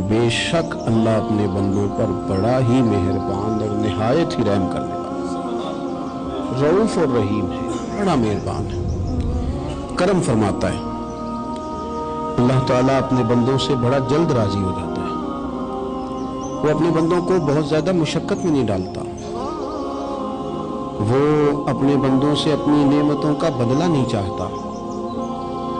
بے شک اللہ اپنے بندوں پر بڑا ہی مہربان اور نہایت ہی رحم کرنے والا، رؤوف اور رحیم ہے، بڑا مہربان ہے، کرم فرماتا ہے۔ اللہ تعالیٰ اپنے بندوں سے بڑا جلد راضی ہو جاتا ہے، وہ اپنے بندوں کو بہت زیادہ مشقت میں نہیں ڈالتا، وہ اپنے بندوں سے اپنی نعمتوں کا بدلہ نہیں چاہتا،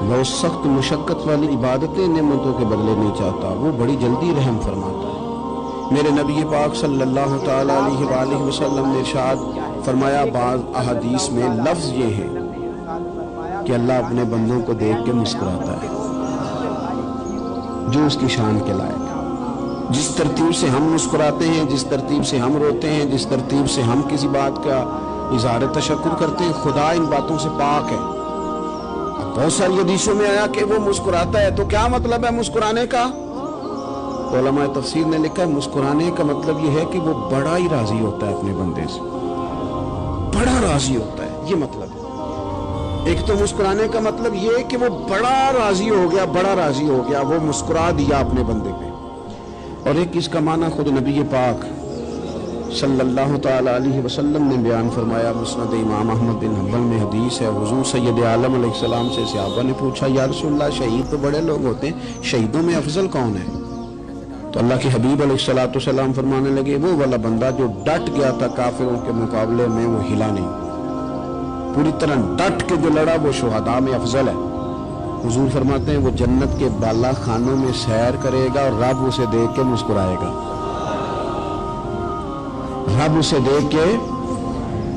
وہ سخت مشقت والی عبادتیں نعمتوں کے بدلے نہیں چاہتا، وہ بڑی جلدی رحم فرماتا ہے۔ میرے نبی پاک صلی اللہ تعالیٰ علیہ وآلہ وسلم نے ارشاد فرمایا، بعض احادیث میں لفظ یہ ہے کہ اللہ اپنے بندوں کو دیکھ کے مسکراتا ہے جو اس کی شان کے لائق ہے۔ جس ترتیب سے ہم مسکراتے ہیں، جس ترتیب سے ہم روتے ہیں، جس ترتیب سے ہم کسی بات کا اظہار تشکر کرتے ہیں، خدا ان باتوں سے پاک ہے۔ بہت ساری حدیثوں میں آیا کہ وہ مسکراتا ہے، تو کیا مطلب ہے مسکرانے کا؟ علماء تفسیر نے لکھا ہے مسکرانے کا مطلب یہ ہے کہ وہ بڑا ہی راضی ہوتا ہے اپنے بندے سے، بڑا راضی ہوتا ہے، یہ مطلب ہے۔ ایک تو مسکرانے کا مطلب یہ ہے کہ وہ بڑا راضی ہو گیا، بڑا راضی ہو گیا، وہ مسکرا دیا اپنے بندے پہ۔ اور ایک اس کا معنی خود نبی پاک صلی اللہ تعالیٰ علیہ وسلم نے بیان فرمایا، مسند امام احمد بن حنبل میں حدیث ہے، حضور سید عالم علیہ السلام سے صحابہ نے پوچھا، یا رسول اللہ شہید تو بڑے لوگ ہوتے ہیں، شہیدوں میں افضل کون ہے؟ تو اللہ کے حبیب علیہ السلام فرمانے لگے، وہ والا بندہ جو ڈٹ گیا تھا کافروں کے مقابلے میں، وہ ہلا نہیں، پوری طرح ڈٹ کے جو لڑا، وہ شہداء میں افضل ہے۔ حضور فرماتے ہیں وہ جنت کے بالا خانوں میں سیر کرے گا اور رب اسے دیکھ کے مسکرائے گا، رب اسے دیکھ کے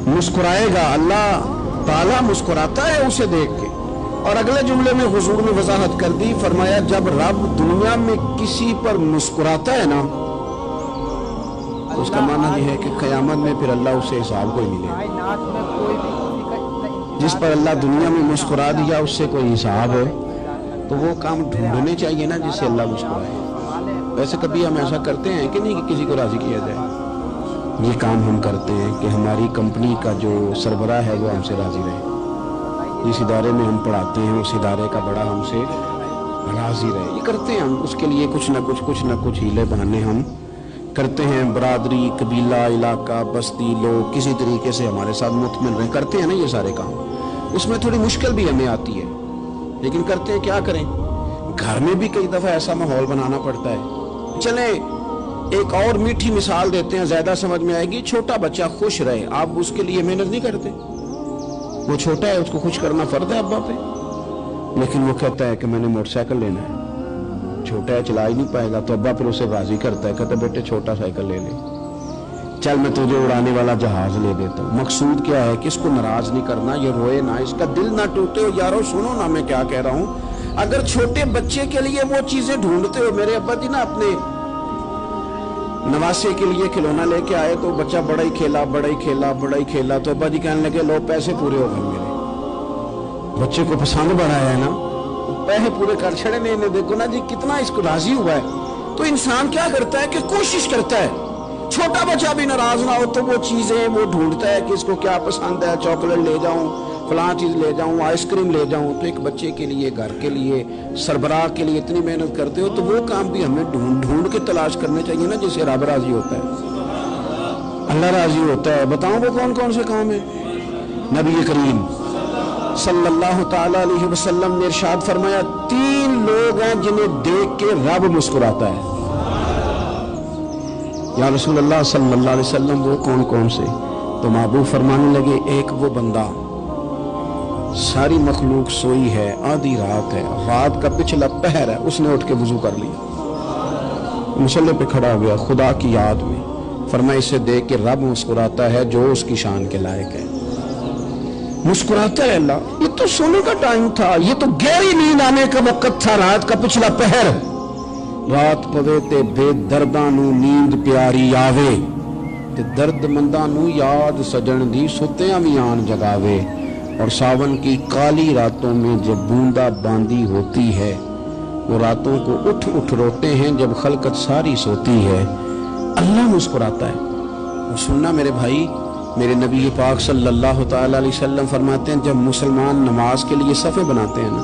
مسکرائے گا، اللہ تعالیٰ مسکراتا ہے اسے دیکھ کے۔ اور اگلے جملے میں حضور نے وضاحت کر دی، فرمایا جب رب دنیا میں کسی پر مسکراتا ہے نا، تو اس کا معنی یہ ہے کہ قیامت میں پھر اللہ اسے حساب کوئی نہیں لے گا۔ جس پر اللہ دنیا میں مسکرا دیا اس سے کوئی حساب ہے تو وہ کام ڈھونڈنے چاہیے نا جس سے اللہ مسکرائے۔ ویسے کبھی ہم ایسا کرتے ہیں کہ نہیں کہ کسی کو راضی کیا جائے؟ یہ کام ہم کرتے ہیں کہ ہماری کمپنی کا جو سربراہ ہے وہ ہم سے راضی رہے، جس ادارے میں ہم پڑھاتے ہیں اس ادارے کا بڑا ہم سے راضی رہے، یہ کرتے ہیں ہم۔ اس کے لیے کچھ نہ کچھ ہیلے بہانے ہم کرتے ہیں، برادری، قبیلہ، علاقہ، بستی، لوگ کسی طریقے سے ہمارے ساتھ مطمئن رہیں، کرتے ہیں نا یہ سارے کام۔ اس میں تھوڑی مشکل بھی ہمیں آتی ہے لیکن کرتے ہیں، کیا کریں؟ گھر میں بھی کئی دفعہ ایسا ماحول بنانا پڑتا ہے۔ چلیں ایک اور میٹھی مثال دیتے ہیں، زیادہ سمجھ میں آئے گی۔ چھوٹا بچہ خوش رہے، آپ اس کے لیے محنت نہیں کرتے، وہ چھوٹا ہے، اس کو خوش کرنا فرض ہے ابا پہ، لیکن وہ کہتا ہے کہ میں نے موٹر سائیکل لینا ہے، چھوٹا ہے چلا ہی نہیں پائے گا، تو ابا پھر اسے راضی کرتا ہے، کہتا ہے بیٹے چھوٹا سائیکل لے لے، چل میں تجھے اڑانے والا جہاز لے دیتا ہوں۔ مقصود کیا ہے کہ اس کو ناراض نہیں کرنا، یہ روئے نہ، اس کا دل نہ ٹوٹے۔ ہو یارو سنو نا میں کیا کہہ رہا ہوں، اگر چھوٹے بچے کے لیے وہ چیزیں ڈھونڈتے ہو، میرے ابا جی نا اپنے نواسے کے لیے کھلونا لے کے آئے تو بچہ بڑا ہی کھیلا تو ابا جی کہنے لگے لو پیسے پورے ہو گئے میرے، بچے کو پسند بڑا ہے نا، پیسے پورے کر چھڑے نے، انہیں دیکھو نا جی کتنا اس کو راضی ہوا ہے۔ تو انسان کیا کرتا ہے کہ کوشش کرتا ہے، چھوٹا بچہ بھی ناراض نہ ہو تو وہ چیزیں وہ ڈھونڈتا ہے کہ اس کو کیا پسند ہے، چاکلیٹ لے جاؤں، فلاں چیز لے جاؤں، آئس کریم لے جاؤں۔ تو ایک بچے کے لیے، گھر کے لیے، سربراہ کے لیے اتنی محنت کرتے ہو تو وہ کام بھی ہمیں ڈھونڈ کے تلاش کرنے چاہیے نا جس سے رب راضی ہوتا ہے، اللہ راضی ہوتا ہے۔ بتاؤں وہ کون کون سے کام ہیں؟ نبی کریم صلی اللہ تعالیٰ علیہ وسلم نے ارشاد فرمایا، 3 لوگ ہیں جنہیں دیکھ کے رب مسکراتا ہے۔ یا رسول اللہ صلی اللہ علیہ وسلم وہ کون کون سے؟ تو محبوب فرمانے لگے، ایک وہ بندہ ساری مخلوق سوئی ہے، آدھی رات ہے، رات کا پچھلا پہر ہے، اس نے اٹھ کے وضو کر لیا، مصلی پہ کھڑا ہو گیا خدا کی یاد میں، فرمایا اسے دیکھ کے رب مسکراتا ہے جو اس کی شان کے لائق ہے، مسکراتا ہے اللہ۔ یہ تو سونے کا ٹائم تھا، یہ تو گہری نیند آنے کا وقت تھا، رات کا پچھلا پہر، رات پوے تے بے درداں نو نیند پیاری آوے، تے درد منداں نو یاد سجن دی ستیاں وی آن جگاوے، اور ساون کی کالی راتوں میں جب بوندا باندی ہوتی ہے، وہ راتوں کو اٹھ اٹھ روتے ہیں جب خلقت ساری سوتی ہے، اللہ مسکراتا ہے۔ اور سننا میرے بھائی، میرے نبی پاک صلی اللہ تعالیٰ علیہ وسلم فرماتے ہیں جب مسلمان نماز کے لیے صفیں بناتے ہیں نا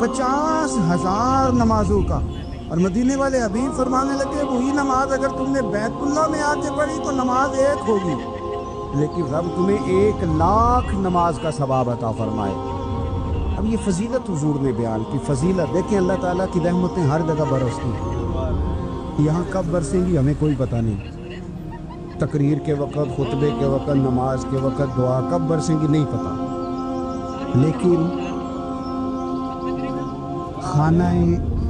50,000 نمازوں کا۔ اور مدینے والے حبیب فرمانے لگے وہی نماز اگر تم نے بیت اللہ میں آ کے پڑھی تو نماز ایک ہوگی، لیکن رب تمہیں 1,00,000 نماز کا ثواب عطا فرمائے۔ اب یہ فضیلت حضور نے بیان کی، فضیلت دیکھیں، اللہ تعالیٰ کی رحمتیں ہر جگہ برستی ہیں، یہاں کب برسیں گی ہمیں کوئی پتہ نہیں، تقریر کے وقت، خطبے کے وقت، نماز کے وقت، دعا کب برسیں گی نہیں پتہ، لیکن خانہ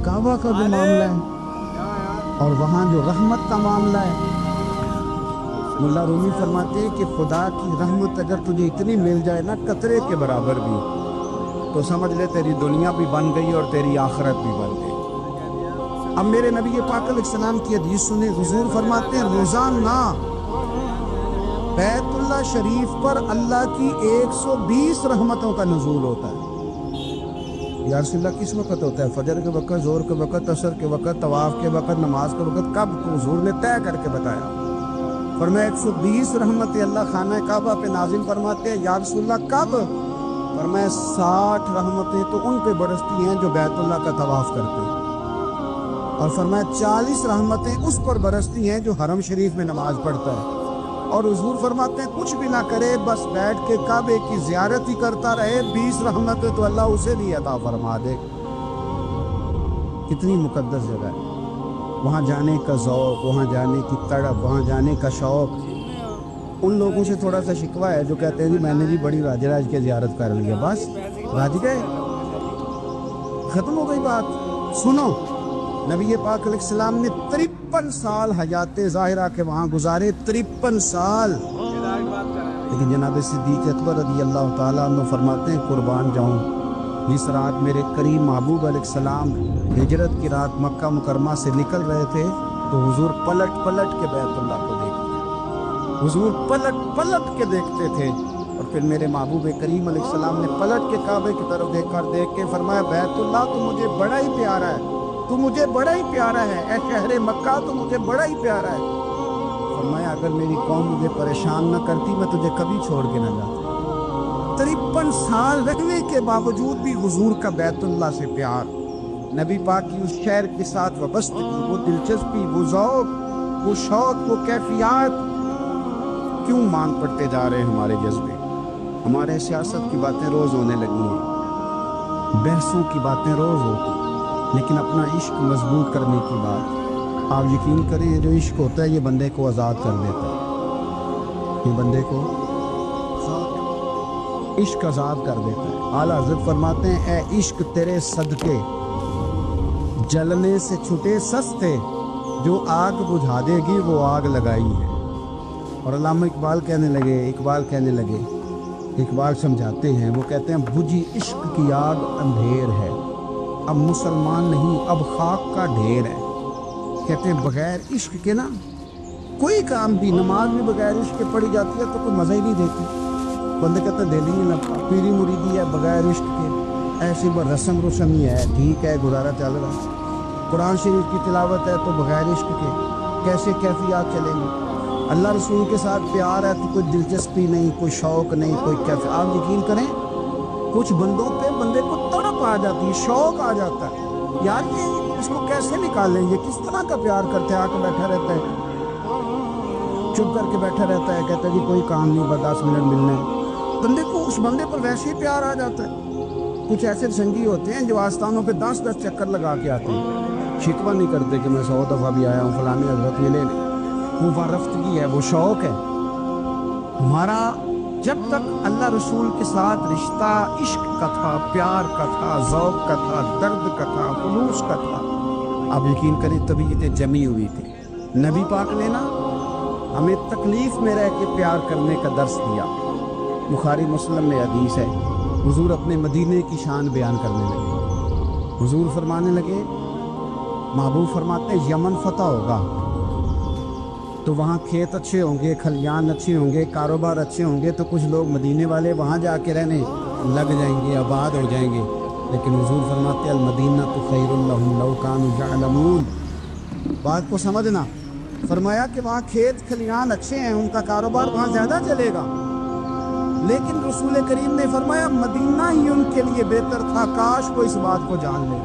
کعبہ کا جو معاملہ ہے اور وہاں جو رحمت کا معاملہ ہے، مولا رومی فرماتے ہیں کہ خدا کی رحمت اگر تجھے اتنی مل جائے نا قطرے کے برابر بھی، تو سمجھ لے تیری دنیا بھی بن گئی اور تیری آخرت بھی بن گئی۔ اب میرے نبی پاک علیہ السلام کی حدیث سنیں، حضور فرماتے ہیں روزانہ بیت اللہ شریف پر اللہ کی 120 رحمتوں کا نزول ہوتا ہے۔ یا رسول اللہ کس وقت ہوتا ہے؟ فجر کے وقت، ظہر کے وقت، عصر کے وقت، طواف کے وقت، نماز کے وقت، کب؟ تو حضور نے طے کر کے بتایا، فرمایا 120 رحمتیں اللہ خانہ کعبہ پہ نازل فرماتے ہیں۔ یا رسول اللہ کب؟ فرمایا 60 رحمتیں تو ان پہ برستی ہیں جو بیت اللہ کا طواف کرتے ہیں، اور فرمایا 40 رحمتیں اس پر برستی ہیں جو حرم شریف میں نماز پڑھتا ہے۔ اور حضور فرماتے ہیں کچھ بھی نہ کرے، بس بیٹھ کے کعبے کی زیارت ہی کرتا رہے، 20 رحمتیں تو اللہ اسے بھی عطا فرما دے۔ کتنی مقدس جگہ ہے، وہاں جانے کا ذوق، وہاں جانے کی تڑپ، وہاں جانے کا شوق۔ ان لوگوں سے تھوڑا سا شکوہ ہے جو کہتے ہیں جی میں نے جی بڑی راج راج کے زیارت کر لی ہے، بس راج گئے، ختم ہو گئی بات۔ سنو، نبی پاک علیہ السلام نے 53 سال حیات ظاہرہ کے وہاں گزارے، 53 سال، لیکن جناب صدیق اکبر رضی اللہ تعالیٰ عنہ فرماتے ہیں قربان جاؤں، جس رات میرے کریم محبوب علیہ السلام ہجرت کی رات مکہ مکرمہ سے نکل رہے تھے تو حضور پلٹ پلٹ کے بیت اللہ کو دیکھتے، حضور پلٹ پلٹ کے دیکھتے تھے، اور پھر میرے محبوب کریم علیہ السلام نے پلٹ کے کعبے کی طرف دیکھ کے فرمایا بیت اللہ تو مجھے بڑا ہی پیارا ہے، تو مجھے بڑا ہی پیارا ہے، اے شہر مکہ تو مجھے بڑا ہی پیارا ہے۔ فرمایا اگر میری قوم مجھے پریشان نہ کرتی میں تجھے کبھی چھوڑ کے نہ جاتا۔ 53 سال رہنے کے باوجود بھی حضور کا بیت اللہ سے پیار، نبی پاک کی اس شہر کے ساتھ وابستگی، وہ دلچسپی، وہ ذوق، وہ شوق، وہ کیفیات، کیوں مانگ پڑتے جا رہے ہیں ہمارے جذبے؟ ہمارے سیاست کی باتیں روز ہونے لگی ہیں، بحثوں کی باتیں روز ہوتی، لیکن اپنا عشق مضبوط کرنے کی بات، آپ یقین کریں یہ جو عشق ہوتا ہے یہ بندے کو آزاد کر دیتا ہے، یہ بندے کو عشق آزاد کر دیتا ہے۔ اعلیٰ حضرت فرماتے ہیں اے عشق تیرے صدقے جلنے سے چھٹے سستے، جو آگ بجھا دے گی وہ آگ لگائی ہے۔ اور علامہ اقبال کہنے لگے اقبال سمجھاتے ہیں، وہ کہتے ہیں بجھی عشق کی آگ اندھیر ہے، اب مسلمان نہیں اب خاک کا ڈھیر ہے۔ کہتے ہیں بغیر عشق کے نا کوئی کام بھی، نماز بھی بغیر عشق کے پڑھی جاتی ہے تو کوئی مزہ ہی نہیں دیتی، بندے کہتے ہیں دل ہی نہیں لگتا، پیری مریدی ہے بغیر عشق کے، ایسی رسم ہی ہے، ٹھیک ہے گزارا چل رہا ہے۔ قرآن شریف کی تلاوت ہے تو بغیر عشق کے کیسے کیفیات چلیں گی؟ اللہ رسول کے ساتھ پیار ہے تو کوئی دلچسپی نہیں، کوئی شوق نہیں، کوئی کیفیت۔ آپ یقین کریں کچھ بندوں پہ بندے کو تڑپ آ جاتی ہے، شوق آ جاتا ہے، یار یہ اس کو کیسے نکالیں، یہ کس طرح کا پیار کرتے ہیں، آ کے بیٹھا رہتا ہے، چپ کر کے بیٹھا رہتا ہے، کہتا ہے جی کوئی کام نہیں، بس 10 منٹ ملنے، بندے کو اس بندے پر ویسے ہی پیار آ جاتا ہے۔ کچھ ایسے سنگی ہوتے ہیں جو آستانوں پہ 10 چکر لگا کے آتے ہیں، شکوہ نہیں کرتے کہ میں 100 دفعہ بھی آیا ہوں، فلانی حضرت یہ لے لیں، وہ وارفتگی ہے، وہ شوق ہے ہمارا۔ جب تک اللہ رسول کے ساتھ رشتہ عشق کا تھا، پیار کا تھا، ذوق کا تھا، درد کا تھا، خلوص کا تھا، آپ یقین کریں طبیعتیں جمی ہوئی تھی۔ نبی پاک نے نا ہمیں تکلیف میں رہ کے پیار کرنے کا درس دیا۔ بخاری مسلم میں حدیث ہے، حضور اپنے مدینے کی شان بیان کرنے لگے، حضور فرمانے لگے، محبوب فرماتے ہیں یمن فتح ہوگا تو وہاں کھیت اچھے ہوں گے، کھلیان اچھے ہوں گے، کاروبار اچھے ہوں گے، تو کچھ لوگ مدینے والے وہاں جا کے رہنے لگ جائیں گے، آباد ہو جائیں گے، لیکن حضور فرماتے ہیں المدینہ تو خیر لہم لو کانوا یعلمون۔ بات کو سمجھنا، فرمایا کہ وہاں کھیت کھلیان اچھے ہیں, ان کا کاروبار وہاں زیادہ چلے گا, لیکن رسول کریم نے فرمایا مدینہ ہی ان کے لیے بہتر تھا, کاش وہ اس بات کو جان لیں.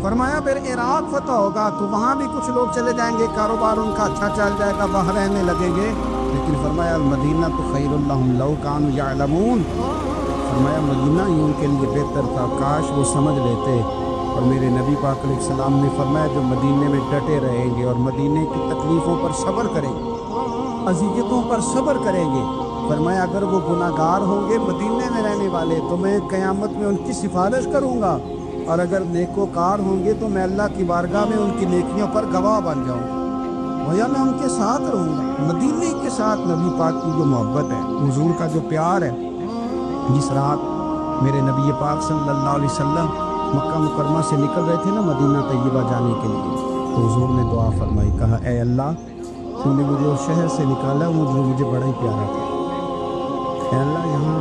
فرمایا پھر عراق فتح ہوگا تو وہاں بھی کچھ لوگ چلے جائیں گے, کاروبار ان کا اچھا چل جائے گا, وہاں رہنے لگیں گے, لیکن فرمایا المدینہ تو خیر لہم لو کانوا یعلمون, فرمایا مدینہ ہی ان کے لیے بہتر تھا, کاش وہ سمجھ لیتے. اور میرے نبی پاک علیہ السلام نے فرمایا جو مدینے میں ڈٹے رہیں گے اور مدینے کی تکلیفوں پر صبر کریں گے, اذیتوں پر صبر کریں گے, فرمایا اگر وہ گناہ گار ہوں گے مدینے میں رہنے والے تو میں قیامت میں ان کی سفارش کروں گا, اور اگر نیکوکار ہوں گے تو میں اللہ کی بارگاہ میں ان کی نیکیوں پر گواہ بن جاؤں گا, گویا میں ان کے ساتھ رہوں گا. مدینے کے ساتھ نبی پاک کی جو محبت ہے, حضور کا جو پیار ہے, جس رات میرے نبی پاک صلی اللہ علیہ وسلم مکہ مکرمہ سے نکل رہے تھے نا مدینہ طیبہ جانے کے لیے, تو حضور نے دعا فرمائی, کہا اے اللہ تو نے مجھے اس شہر سے نکالا جو مجھے بڑا ہی پیارا تھا, اے اللہ یہاں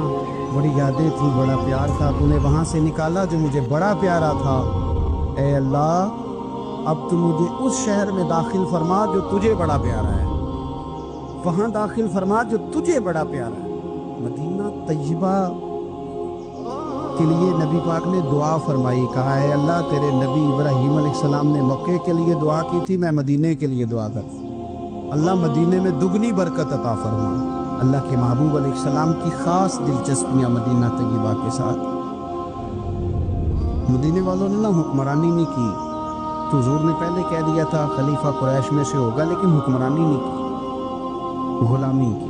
بڑی یادیں تھیں, بڑا پیار تھا, تو نے وہاں سے نکالا جو مجھے بڑا پیارا تھا, اے اللہ اب تو مجھے اس شہر میں داخل فرما جو تجھے بڑا پیارا ہے, وہاں داخل فرما جو تجھے بڑا پیارا ہے. مدینہ طیبہ کے لیے نبی پاک نے دعا فرمائی, کہا ہے اللہ تیرے نبی ابراہیم علیہ السلام نے مکے کے لیے دعا کی تھی, میں مدینے کے لیے دعا کرتا ہوں, اللہ مدینے میں دگنی برکت عطا فرما. اللہ کے محبوب علیہ السلام کی خاص دلچسپیاں مدینہ طیبہ کے ساتھ. مدینے والوں نے نا حکمرانی نہیں کی, تو حضور نے پہلے کہہ دیا تھا خلیفہ قریش میں سے ہوگا, لیکن حکمرانی نہیں کی, غلامی کی.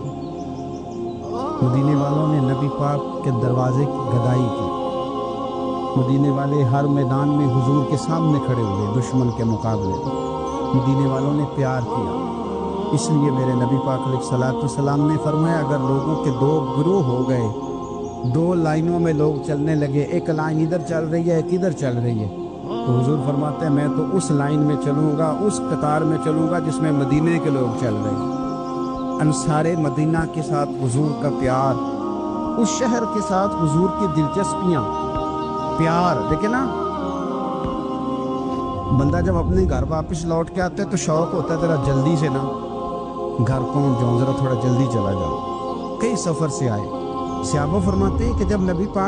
مدینے والوں نے نبی پاک کے دروازے کی گدائی کی. مدینے والے ہر میدان میں حضور کے سامنے کھڑے ہوئے دشمن کے مقابلے میں. مدینے والوں نے پیار کیا, اس لیے میرے نبی پاک علیہ السلام نے فرمایا اگر لوگوں کے دو گروہ ہو گئے, دو لائنوں میں لوگ چلنے لگے, ایک لائن ادھر چل رہی ہے ایک ادھر چل رہی ہے, تو حضور فرماتے ہیں میں تو اس لائن میں چلوں گا, اس قطار میں چلوں گا جس میں مدینے کے لوگ چل رہے ہیں. انصار مدینہ کے ساتھ حضور کا پیار, اس شہر کے ساتھ حضور کی دلچسپیاں, پیار. دیکھیں نا بندہ جب اپنے گھر واپس لوٹ کے آتا ہے تو شوق ہوتا ہے ذرا جلدی سے نا گھر پہنچ جاؤں, ذرا تھوڑا جلدی چلا جاؤں. کئی سفر سے آئے, صحابہ فرماتے ہیں کہ جب نبی پاک